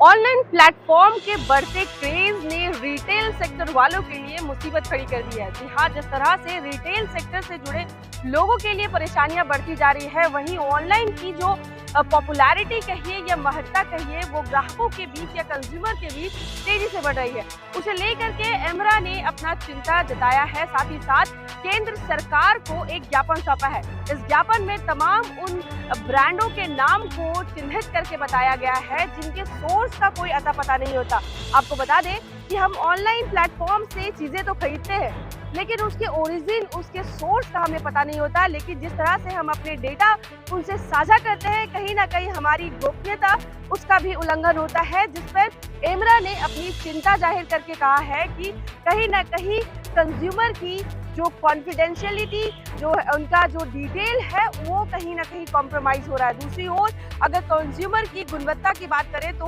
Online platform के बढ़ते craze ने रिटेल सेक्टर वालों के लिए मुसीबत खड़ी कर दी है। जी हाँ, जिस तरह से रिटेल सेक्टर से जुड़े लोगों के लिए परेशानियां बढ़ती जा रही है, वहीं ऑनलाइन की जो पॉपुलैरिटी कहिए या महत्ता कहिए, वो ग्राहकों के बीच या कंज्यूमर के बीच तेजी से बढ़ रही है। उसे लेकर के एमरा ने अपना चिंता जताया है। साथ ही साथ केंद्र सरकार को एक ज्ञापन सौंपा है। इस ज्ञापन में तमाम उन ब्रांडों के नाम को चिन्हित करके बताया गया है जिनके सोर्स का कोई अता पता नहीं होता। आपको बता दें कि हम ऑनलाइन प्लेटफॉर्म से चीजें तो खरीदते हैं, लेकिन उसके ओरिजिन, उसके सोर्स का हमें पता नहीं होता। लेकिन जिस तरह से हम अपने डेटा उनसे साझा करते हैं, कहीं ना कहीं हमारी गोपनीयता उसका भी उल्लंघन होता है, जिस पर एमरा ने अपनी चिंता जाहिर करके कहा है कि कहीं ना कहीं कंज्यूमर की जो कॉन्फिडेंशियलिटी, जो उनका जो डिटेल है, वो कहीं ना कहीं कॉम्प्रोमाइज हो रहा है। दूसरी ओर अगर कंज्यूमर की गुणवत्ता की बात करें तो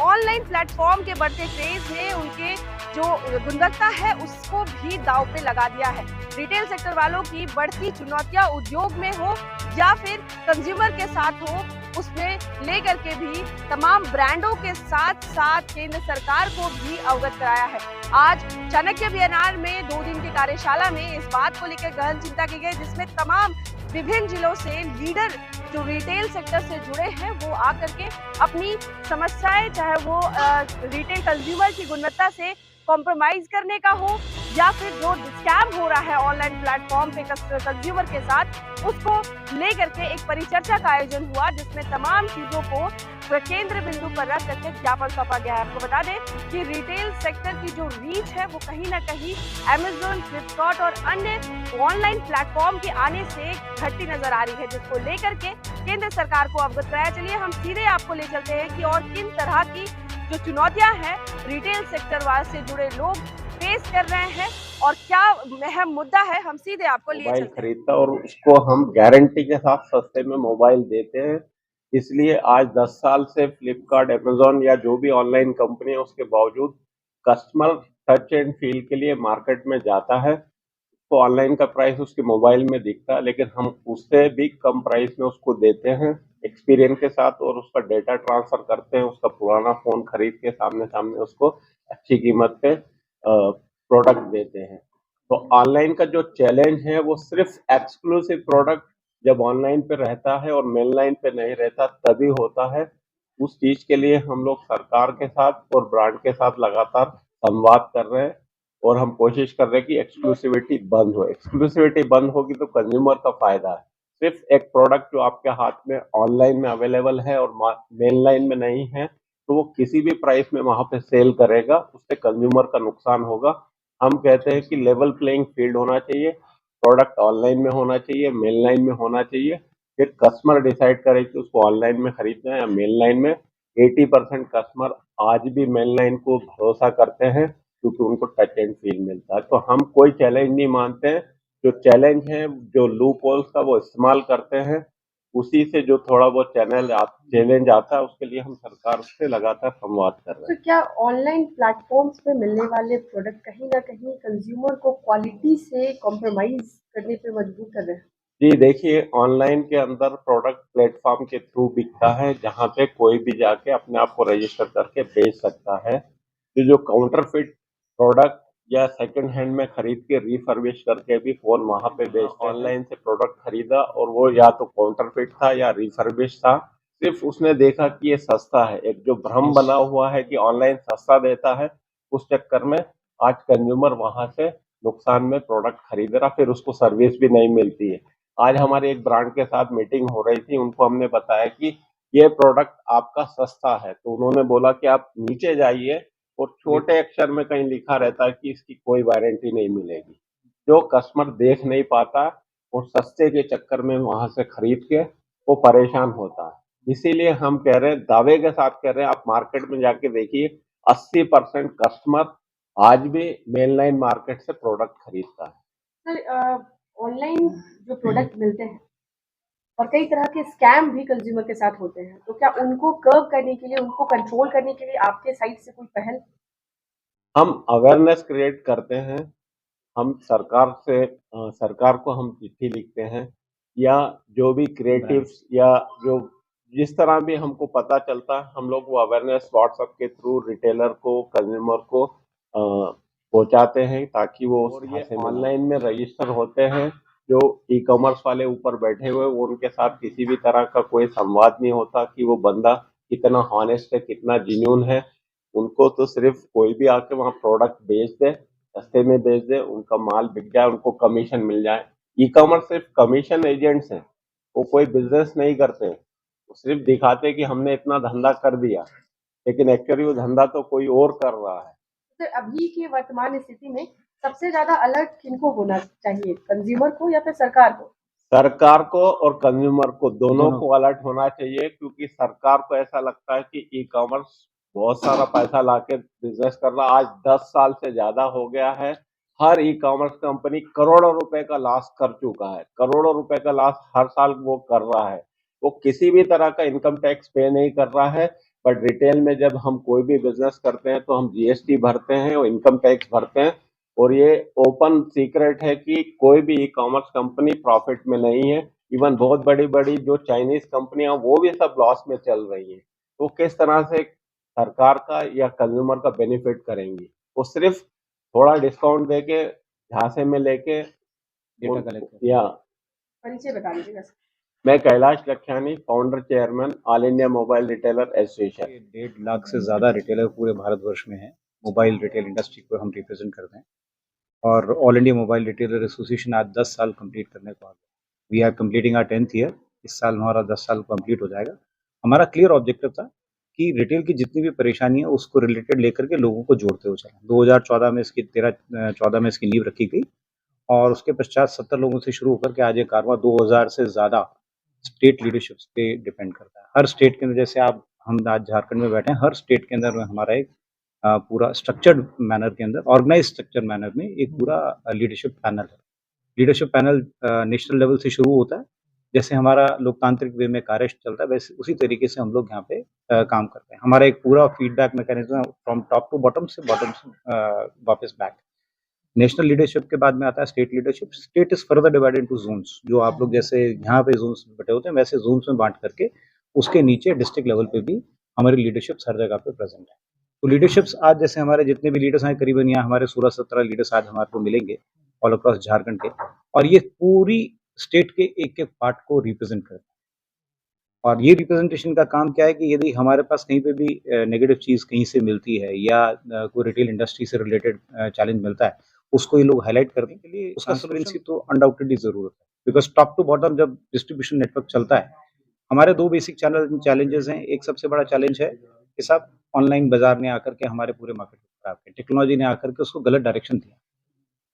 ऑनलाइन प्लेटफॉर्म के बढ़ते क्रेज ने उनके जो गुणवत्ता है उसको भी दांव पे लगा दिया है। रिटेल सेक्टर वालों की बढ़ती चुनौतियां उद्योग में हो या फिर कंज्यूमर के साथ हो, उसमें लेकर के भी तमाम ब्रांडों के साथ साथ केंद्र सरकार को भी अवगत कराया है। आज चाणक्य बीएनआर में 2 दिन की कार्यशाला में इस बात को लेकर गहन चिंता की गई, जिसमें तमाम विभिन्न जिलों से लीडर जो रिटेल सेक्टर से जुड़े हैं वो आकर के अपनी समस्याएं, चाहे वो रिटेल कंज्यूमर की गुणवत्ता से कॉम्प्रोमाइज करने का हो या फिर जो स्कैम हो रहा है ऑनलाइन प्लेटफॉर्म पे कंज्यूमर के साथ, उसको लेकर के एक परिचर्चा का आयोजन हुआ, जिसमें तमाम चीजों को केंद्र बिंदु पर रख करके ज्ञापन सौंपा गया है। आपको बता दें कि रिटेल सेक्टर की जो रीच है वो कहीं ना कहीं अमेजोन, फ्लिपकार्ट और अन्य ऑनलाइन प्लेटफॉर्म के आने से घटती नजर आ रही है, जिसको लेकर के केंद्र सरकार को अवगत कराया। चलिए हम सीधे आपको ले चलते हैं कि और किन तरह की जो चुनौतियां हैं रिटेल सेक्टर से जुड़े लोग फेस कर रहे हैं और क्या अहम मुद्दा है, हम सीधे आपको लिए मोबाइल चलते हैं। खरीदता और उसको हम गारंटी के साथ सस्ते में मोबाइल देते हैं। इसलिए आज 10 साल से फ्लिपकार्ट, अमेज़न या जो भी ऑनलाइन कंपनी है उसके बावजूद कस्टमर टच एंड फील के लिए मार्केट में जाता है। तो ऑनलाइन का प्राइस उसके मोबाइल में दिखता है, लेकिन हम उससे भी कम प्राइस में उसको देते हैं एक्सपीरियंस के साथ, और उसका डेटा ट्रांसफर करते हैं। उसका पुराना फोन खरीद के सामने सामने उसको अच्छी कीमत पे प्रोडक्ट देते हैं। तो ऑनलाइन का जो चैलेंज है वो सिर्फ एक्सक्लूसिव प्रोडक्ट जब ऑनलाइन पे रहता है और मेन लाइन पे नहीं रहता तभी होता है। उस चीज के लिए हम लोग सरकार के साथ और ब्रांड के साथ लगातार संवाद कर रहे हैं, और हम कोशिश कर रहे हैं कि एक्सक्लूसिविटी बंद हो। एक्सक्लूसिविटी बंद होगी तो कंज्यूमर का फायदा है। सिर्फ एक प्रोडक्ट जो आपके हाथ में ऑनलाइन में अवेलेबल है और मेन लाइन में नहीं है, तो वो किसी भी प्राइस में वहां पे सेल करेगा, उससे कंज्यूमर का नुकसान होगा। हम कहते हैं कि लेवल प्लेइंग फील्ड होना चाहिए, प्रोडक्ट ऑनलाइन में होना चाहिए, मेन लाइन में होना चाहिए। फिर कस्टमर डिसाइड करे कि उसको ऑनलाइन में खरीदना है या मेन लाइन में। 80% कस्टमर आज भी मेन लाइन को भरोसा करते हैं क्योंकि उनको टच एंड फील मिलता है। तो हम कोई चैलेंज नहीं मानते हैं। जो चैलेंज है, जो लूप होल्स का वो इस्तेमाल करते हैं, उसी से जो थोड़ा बहुत चैलेंज आता है उसके लिए हम सरकार से लगातार संवाद कर रहे तो हैं। क्या ऑनलाइन प्लेटफॉर्म्स पे मिलने वाले प्रोडक्ट कहीं ना कहीं कंज्यूमर को क्वालिटी से कॉम्प्रोमाइज करने पे मजबूर कर रहे हैं? जी देखिए, ऑनलाइन के अंदर प्रोडक्ट प्लेटफॉर्म के थ्रू बिकता है, जहाँ पे कोई भी जाके अपने आप को रजिस्टर करके बेच सकता है। तो जो काउंटरफिट प्रोडक्ट या सेकंड हैंड में खरीद के रिफर्बिश करके भी फोन वहां पे बेचते हैं। ऑनलाइन से प्रोडक्ट खरीदा और वो या तो काउंटरफिट था या रिफर्बिश था। सिर्फ उसने देखा कि ये सस्ता है, एक जो भ्रम बना हुआ है कि ऑनलाइन सस्ता देता है, उस चक्कर में आज कंज्यूमर वहां से नुकसान में प्रोडक्ट खरीद रहा, फिर उसको सर्विस भी नहीं मिलती है। आज हमारे एक ब्रांड के साथ मीटिंग हो रही थी, उनको हमने बताया कि ये प्रोडक्ट आपका सस्ता है, तो उन्होंने बोला कि आप नीचे जाइए और छोटे अक्षर में कहीं लिखा रहता है कि इसकी कोई वारंटी नहीं मिलेगी। जो कस्टमर देख नहीं पाता और सस्ते के चक्कर में वहां से खरीद के वो परेशान होता है। इसीलिए हम कह रहे हैं, दावे के साथ कह रहे हैं, आप मार्केट में जाके देखिए, 80% कस्टमर आज भी मेनलाइन मार्केट से प्रोडक्ट खरीदता है। सर, ऑनलाइन जो प्रोडक्ट मिलते हैं और कई तरह के स्कैम भी कंज्यूमर के साथ होते हैं, तो क्या उनको कर्व करने के लिए, उनको कंट्रोल करने के लिए आपके साइड से कोई पहल? हम अवेयरनेस क्रिएट करते हैं। हम सरकार को हम चिट्ठी लिखते हैं, या जो भी क्रिएटिव्स या जो जिस तरह भी हमको पता चलता है हम लोग वो अवेयरनेस व्हाट्सएप के थ्रू रिटेलर को कंज्यूमर को पहुंचाते हैं ताकि वो और ये ऑनलाइन में रजिस्टर होते हैं जो ई कॉमर्स वाले ऊपर बैठे हुए वो उनके साथ किसी भी तरह का कोई संवाद नहीं होता कि वो बंदा कितना हॉनेस्ट है कितना जेन्युइन है। उनको तो सिर्फ कोई भी आके वहाँ प्रोडक्ट बेच दे सस्ते में बेच दे उनका माल बिक जाए उनको कमीशन मिल जाए। ई कॉमर्स सिर्फ कमीशन एजेंट्स हैं वो कोई बिजनेस नहीं करते वो सिर्फ दिखाते हैं कि हमने इतना धंधा कर दिया लेकिन एक्चुअली वो धंधा तो कोई और कर रहा है। सर, अभी की वर्तमान स्थिति में सबसे ज्यादा अलर्ट किनको होना चाहिए, कंज्यूमर को या फिर सरकार को? सरकार को और कंज्यूमर को दोनों को अलर्ट होना चाहिए क्योंकि सरकार को ऐसा लगता है कि ई कॉमर्स बहुत सारा पैसा लाके बिजनेस कर रहा आज 10 साल से ज्यादा हो गया है। हर ई कॉमर्स कंपनी करोड़ों रुपए का लॉस कर चुका है करोड़ों रुपए का लॉस हर साल वो कर रहा है। वो किसी भी तरह का इनकम टैक्स पे नहीं कर रहा है। बट रिटेल में जब हम कोई भी बिजनेस करते हैं तो हम जीएसटी भरते हैं और इनकम टैक्स भरते हैं और ये ओपन सीक्रेट है कि कोई भी ई कॉमर्स कंपनी प्रॉफिट में नहीं है। इवन बहुत बड़ी बड़ी जो चाइनीज कंपनियां वो भी सब लॉस में चल रही हैं। तो किस तरह से सरकार का या कंज्यूमर का बेनिफिट करेंगी वो सिर्फ थोड़ा डिस्काउंट देके झांसे में लेके डेटा कलेक्ट या परिचय बता दीजिएगा सर। मैं Kailash Lakhiani founder chairman all India mobile retailer association. 1.5 lakh से ज़्यादा रिटेलर पूरे भारतवर्ष में हैं। मोबाइल रिटेल इंडस्ट्री को हम रिप्रेजेंट करते हैं और all India mobile retailer association आज 10 साल कंप्लीट करने को आ गया। We are completing our 10th year. इस साल हमारा 10 साल कंप्लीट हो जाएगा। हमारा क्लियर ऑब्जेक्टिव था कि रिटेल की जितनी भी परेशानी है उसको रिलेटेड लेकर के लोगों को जोड़ते हुए चलें। 2014 में इसकी 14 में इसकी नींव रखी गई और उसके पश्चात 70 लोगों से शुरू होकर के आज ये कारवां 2000 से ज़्यादा स्टेट लीडरशिप्स पे डिपेंड करता है। हर स्टेट के अंदर जैसे हम आज झारखंड में बैठे हैं, हर स्टेट के अंदर में हमारा एक पूरा स्ट्रक्चर्ड मैनर के अंदर ऑर्गेनाइज स्ट्रक्चर मैनर में एक पूरा लीडरशिप पैनल है। लीडरशिप पैनल नेशनल लेवल से शुरू होता है। जैसे हमारा लोकतांत्रिक वे में कार्य चलता है वैसे उसी तरीके से हम लोग यहाँ पे काम करते हैं। हमारा एक पूरा feedback mechanism from top to bottom से वापस बैक। नेशनल लीडरशिप के बाद में आता है state leadership. State is further divided into zones. जो आप लोग जैसे यहाँ पे जोन्स बटे होते हैं वैसे जोन्स में बांट करके उसके नीचे डिस्ट्रिक्ट लेवल पे भी हमारी लीडरशिप्स हर जगह पे प्रेजेंट है। तो लीडरशिप्स आज जैसे हमारे जितने भी लीडर्स हैं करीबन यहाँ हमारे 16-17 लीडर्स आज हमारे को मिलेंगे ऑल अक्रॉस झारखंड के और ये पूरी स्टेट के एक-एक पार्ट को रिप्रेजेंट करते हैं। और ये रिप्रेजेंटेशन का काम क्या है कि यदि हमारे पास कहीं पे भी नेगेटिव चीज़ कहीं से मिलती है या कोई रिटेल इंडस्ट्री से रिलेटेड चैलेंज मिलता है उसको ये लोग हाईलाइट करने के लिए उसका ट्रांसपेरेंसी तो अनडाउटेडली जरूरत है बिकॉज टॉप टू बॉटम जब डिस्ट्रीब्यूशन नेटवर्क चलता है हमारे दो बेसिक चैलेंजेस हैं। एक सबसे बड़ा चैलेंज है कि साहब ऑनलाइन बाजार ने आकर के हमारे पूरे मार्केट को खराब किया, टेक्नोलॉजी ने आकर के उसको गलत डायरेक्शन दिया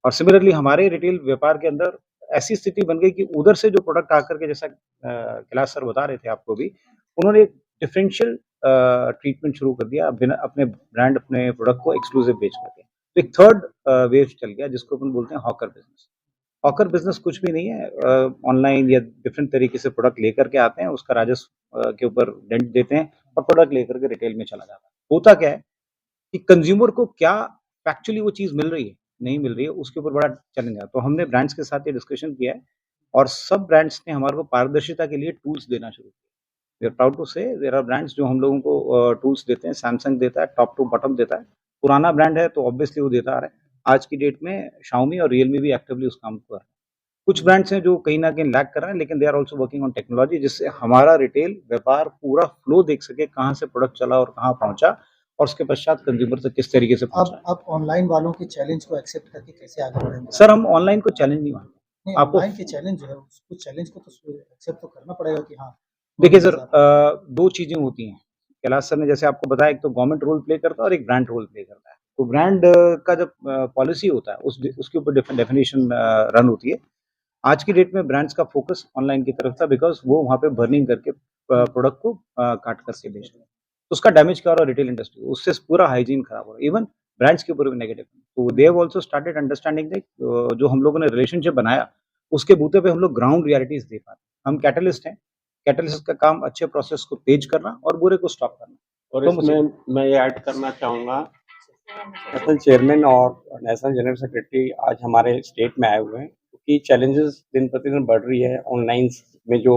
और सिमिलरली हमारे रिटेल व्यापार के अंदर ऐसी स्थिति बन गई कि उधर से जो प्रोडक्ट आकर के जैसा कैलाश सर बता रहे थे आपको भी उन्होंने एक डिफरेंशियल ट्रीटमेंट शुरू कर दिया अपने ब्रांड अपने प्रोडक्ट को एक्सक्लूसिव बेच करके। तो एक थर्ड वेव चल गया जिसको अपन बोलते हैं हॉकर बिजनेस। हॉकर बिजनेस कुछ भी नहीं है, ऑनलाइन या डिफरेंट तरीके से प्रोडक्ट लेकर के आते हैं उसका राजस्व के ऊपर डेंट देते हैं और प्रोडक्ट लेकर के रिटेल में चला जाता है। होता क्या है कि कंज्यूमर को क्या फैक्चुअली वो चीज़ मिल रही है, नहीं मिल रही है, उसके ऊपर बड़ा चैलेंज है। तो हमने ब्रांड्स के साथ ये डिस्कशन किया है और सब ब्रांड्स ने हमारे को पारदर्शिता के लिए टूल्स देना शुरू किया। वी आर प्राउड टू से देयर आर ब्रांड्स जो हम लोगों को टूल्स देते हैं। सैमसंग देता है, टॉप टू बॉटम देता है। पुराना ब्रांड है तो ऑब्वियसली वो देता आ रहा है। आज की डेट में शाओमी और रियलमी भी एक्टिवली उस काम को कर रहे हैं। कुछ ब्रांड्स हैं जो कहीं न कहीं लैग कर रहे हैं लेकिन they are also working on technology जिससे हमारा रिटेल व्यापार पूरा फ्लो देख सके, कहाँ से प्रोडक्ट चला और कहाँ पहुँचा और उसके पश्चात कंज्यूमर तक किस तरीके से पहुँचा। आप ऑनलाइन वालों के चैलेंज को एक्सेप्ट करके कैसे आगे बढ़ेंगे? सर हम ऑनलाइन को चैलेंज नहीं मानते। नहीं, आपको ऑनलाइन के चैलेंज जो है उसको चैलेंज को तो एक्सेप्ट तो करना पड़ेगा कि हाँ। देखिए सर, दो चीजें होती हैं। कैलाश सर ने जैसे आपको बताया एक तो गवर्नमेंट रोल प्ले करता है और एक ब्रांड रोल प्ले करता है। तो ब्रांड का जब पॉलिसी होता है उसके ऊपर डेफिनेशन रन होती है। आज की डेट में ब्रांड्स का फोकस ऑनलाइन की तरफ था बिकॉज वो वहाँ पे बर्निंग करके प्रोडक्ट को काट करके बेच रहे हैं। तो उसका डैमेज क्या हो रहा है रिटेल इंडस्ट्री, उससे पूरा हाइजीन खराब हो रहा है। इवन ब्रांड्स के ऊपर भी नेगेटिव। तो they have also started understanding that जो हम लोगों ने रिलेशनशिप बनाया उसके बूते पे हम लोग ग्राउंड रियलिटीज दे पाते हैं। हम कैटलिस्ट हैं। कैटलिस्ट का काम अच्छे प्रोसेस को तेज करना और बुरे को स्टॉप करना। और तो इसमें मैं ये ऐड करना चाहूँगा नेशनल चेयरमैन और नेशनल जनरल सेक्रेटरी आज हमारे स्टेट में आए हुए हैं क्योंकि चैलेंजेस दिन प्रतिदिन बढ़ रही है। ऑनलाइन में जो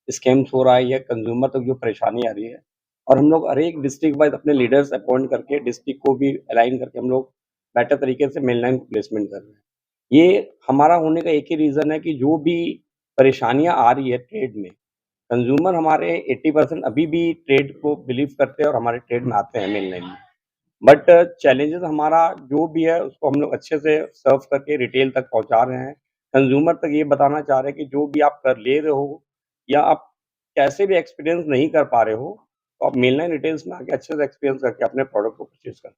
स्कैम्स हो रहा है या कंज्यूमर तक जो परेशानी आ रही है, और हम लोग हर एक डिस्ट्रिक्ट वाइज अपने लीडर्स अपॉइंट करके डिस्ट्रिक्ट को भी अलाइन करके हम लोग बेटर तरीके से मेनलाइन प्लेसमेंट कर रहे हैं। ये हमारा होने का एक ही रीज़न है कि जो भी परेशानियाँ आ रही है ट्रेड में, कंज्यूमर हमारे 80% अभी भी ट्रेड को बिलीव करते हैं और हमारे ट्रेड में आते हैं मेनलाइन में। बट चैलेंजेस हमारा जो भी है उसको हम लोग अच्छे से सर्व करके रिटेल तक पहुँचा रहे हैं। कंज्यूमर तक ये बताना चाह रहे हैं कि जो भी आप कर ले रहे हो या आप कैसे भी एक्सपीरियंस नहीं कर पा रहे हो, तो आप मेनलाइन रिटेल्स में आके अच्छे से एक्सपीरियंस करके अपने प्रोडक्ट को परचेज़ करें।